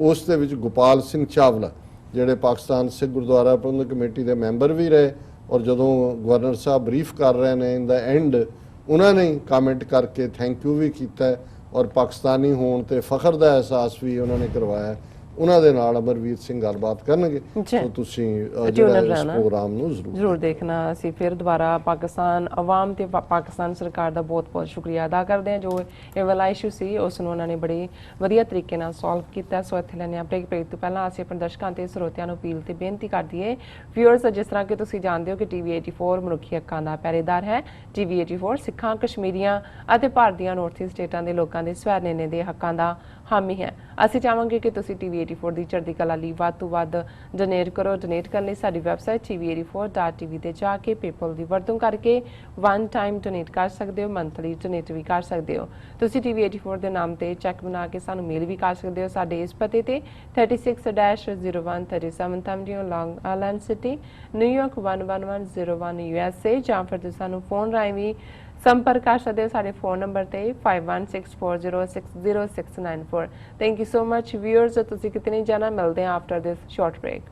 ਉਸ ਦੇ ਵਿੱਚ ਗੋਪਾਲ ਸਿੰਘ ਚਾਵਲਾ ਜਿਹੜੇ ਪਾਕਿਸਤਾਨ ਸਿੱਖ ਗੁਰਦੁਆਰਾ ਪ੍ਰਬੰਧਕ ਕਮੇਟੀ ਦੇ ਮੈਂਬਰ ਵੀ ਰਹੇ, ਔਰ ਜਦੋਂ ਗਵਰਨਰ ਸਾਹਿਬ ਬਰੀਫ ਕਰ ਰਹੇ ਨੇ ਇਨ ਦਾ ਐਂਡ, ਉਹਨਾਂ ਨੇ ਕਮੈਂਟ ਕਰਕੇ ਥੈਂਕ ਯੂ ਵੀ ਕੀਤਾ ਔਰ ਪਾਕਿਸਤਾਨੀ ਹੋਣ ਤੇ ਫਖਰ ਦਾ ਅਹਿਸਾਸ ਵੀ ਉਹਨਾਂ ਨੇ ਕਰਵਾਇਆ। ਉਹਨਾਂ ਦੇ ਨਾਲ ਅਮਰਵੀਰ ਸਿੰਘ ਗੱਲਬਾਤ ਕਰਨਗੇ, ਸੋ ਤੁਸੀਂ ਜਿਹੜਾ ਇਸ ਪ੍ਰੋਗਰਾਮ ਨੂੰ ਜ਼ਰੂਰ ਦੇਖਣਾ। ਅਸੀਂ ਫਿਰ ਦੁਬਾਰਾ ਪਾਕਿਸਤਾਨ ਆਵਾਮ ਤੇ ਪਾਕਿਸਤਾਨ ਸਰਕਾਰ ਦਾ ਬਹੁਤ-ਬਹੁਤ ਸ਼ੁਕਰੀਆ ਅਦਾ ਕਰਦੇ ਹਾਂ ਜੋ ਇਹ ਵਾਲਾ ਇਸ਼ੂ ਸੀ ਉਸ ਨੂੰ ਉਹਨਾਂ ਨੇ ਬੜੀ ਵਧੀਆ ਤਰੀਕੇ ਨਾਲ ਸੋਲਵ ਕੀਤਾ। ਸੋ ਇੱਥੇ ਲੈਣੇ ਬ੍ਰੇਕ ਤੋਂ ਪਹਿਲਾਂ ਅਸੀਂ ਆਪਣੇ ਦਰਸ਼ਕਾਂ ਤੇ ਸਰੋਤਿਆਂ ਨੂੰ ਅਪੀਲ ਤੇ ਬੇਨਤੀ ਕਰ ਦਈਏ, ਵਿਊਅਰਸ, ਜਿਸ ਤਰ੍ਹਾਂ ਕਿ ਤੁਸੀਂ ਜਾਣਦੇ ਹੋ ਕਿ ਟੀਵੀ 84 ਮਨੁੱਖੀ ਹੱਕਾਂ ਦਾ ਪਹਿਰੇਦਾਰ ਹੈ। ਟੀਵੀ 84 ਸਿੱਖਾਂ, ਕਸ਼ਮੀਰੀਆਂ ਅਤੇ ਭਾਰਤ ਦੀਆਂ ਨਾਰਥ ਈਸਟ ਸਟੇਟਾਂ ਦੇ ਲੋਕਾਂ ਦੇ ਸਵੈਰਨੇਨੇ ਦੇ ਹੱਕਾਂ ਦਾ ਹਾਮੀ ਹੈ। ਅਸੀਂ ਚਾਹਾਂਗੇ ਕਿ ਤੁਸੀਂ ਟੀਵੀ 84 ਦੀ ਚੜ੍ਹਦੀ ਕਲਾ ਲਈ ਵੱਧ ਤੋਂ ਵੱਧ ਡੋਨੇਟ ਕਰੋ। ਡੋਨੇਟ ਕਰਨ ਲਈ ਸਾਡੀ ਵੈਬਸਾਈਟ tv84.tv ਤੇ ਜਾ ਕੇ ਪੇਪਲ ਦੀ ਵਰਤੋਂ ਕਰਕੇ ਵਨ ਟਾਈਮ ਡੋਨੇਟ ਕਰ ਸਕਦੇ ਹੋ, ਮੰਥਲੀ ਡੋਨੇਟ ਵੀ ਕਰ ਸਕਦੇ ਹੋ। ਤੁਸੀਂ ਟੀਵੀ 84 ਦੇ ਨਾਮ ਤੇ ਚੈੱਕ ਬਣਾ ਕੇ ਸਾਨੂੰ ਮੇਲ ਵੀ ਕਰ ਸਕਦੇ ਹੋ ਸਾਡੇ ਇਸ ਪਤੇ ਤੇ 36-0137 Thamdio Long Island City, New York 11101 USA, ਜਾਂ ਫਿਰ ਤੁਸੀਂ ਸਾਨੂੰ ਫੋਨ ਰਾਹੀਂ ਵੀ ਸੰਪਰਕ ਕਰ ਸਕਦੇ ਹੋ ਸਾਡੇ ਫੋਨ ਨੰਬਰ ਤੇ 5164060694। Thank you so much viewers, ਤੁਸੀਂ ਕਿਤੇ ਨਹੀਂ ਜਾਣਾ, ਮਿਲਦੇ ਹਾਂ ਆਫਟਰ ਦਿਸ ਸ਼ਾਰਟ ਬ੍ਰੇਕ।